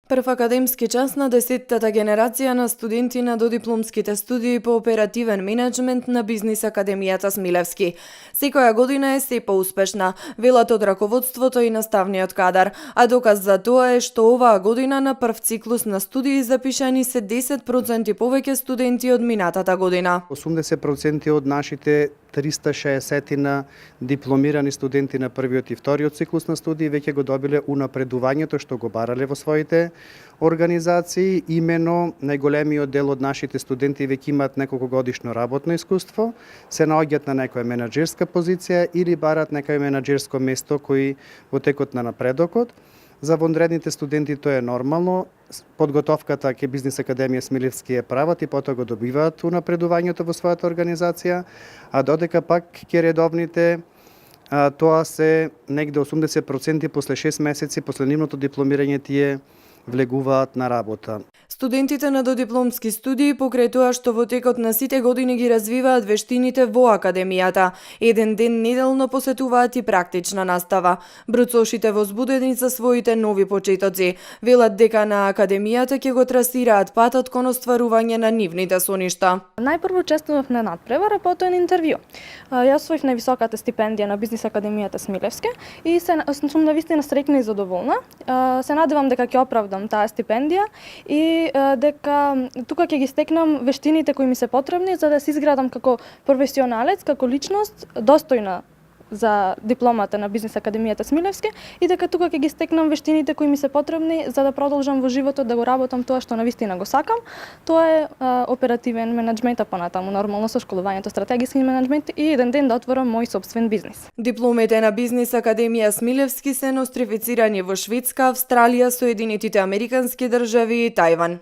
Прв академски час на 10-тата генерација на студенти на додипломските студии по оперативен менеджмент на Бизнис Академијата Смилевски. Секоја година е се поуспешна, велат од раководството и наставниот кадар, а доказ за тоа е што оваа година на прв циклус на студии запишани се 10% повеќе студенти од минатата година. 80% од нашите 360 на дипломирани студенти на првиот и вториот циклус на студии веќе го добиле унапредувањето што го барале во своите организации. Имено најголемиот дел од нашите студенти веќе имаат неколкогодишно работно искуство, се наоѓаат на некоја менаџерска позиција или барат некој менаџерско место кој во текот на напредокот. За вонредните студенти тоа е нормално. Подготовката ке Бизнис Академија Смилевски е прават и потоа го добиваат унапредувањето во својата организација, а додека пак ке редовните тоа се негде 80% после 6 месеци после нивното дипломирање тие влегуваат на работа. Студентите на додипломски студии покрај тоа што во текот на сите години ги развиваат вештините во академијата, еден ден неделно посетуваат и практична настава. Бруцошите возбудени за своите нови почетоци, велат дека на академијата ќе го трасираат патот кон остварување на нивните соништа. Најпрво учествував на надпревар, а потоа на интервју. Јас освоив највисоката стипендија на Бизнис Академијата Смилевски и сум навистина среќна и задоволна. Се надевам дека ќе оправдам таа стипендија и дека тука ќе ги стекнам вештините кои ми се потребни за да се изградам како професионалец, како личност достојна за дипломата на Бизнис Академијата Смилевски и дека тука ќе ги стекнам вештините кои ми се потребни за да продолжам во животот да го работам тоа што навистина го сакам. Тоа е оперативен менеджмент, а понатаму нормално со школувањето стратегиски менеджмент и еден ден да отворам мој сопствен бизнис. Дипломите на Бизнис Академија Смилевски се нострифицирани во Шведска, Австралија, Соединетите Американски држави и Тајван.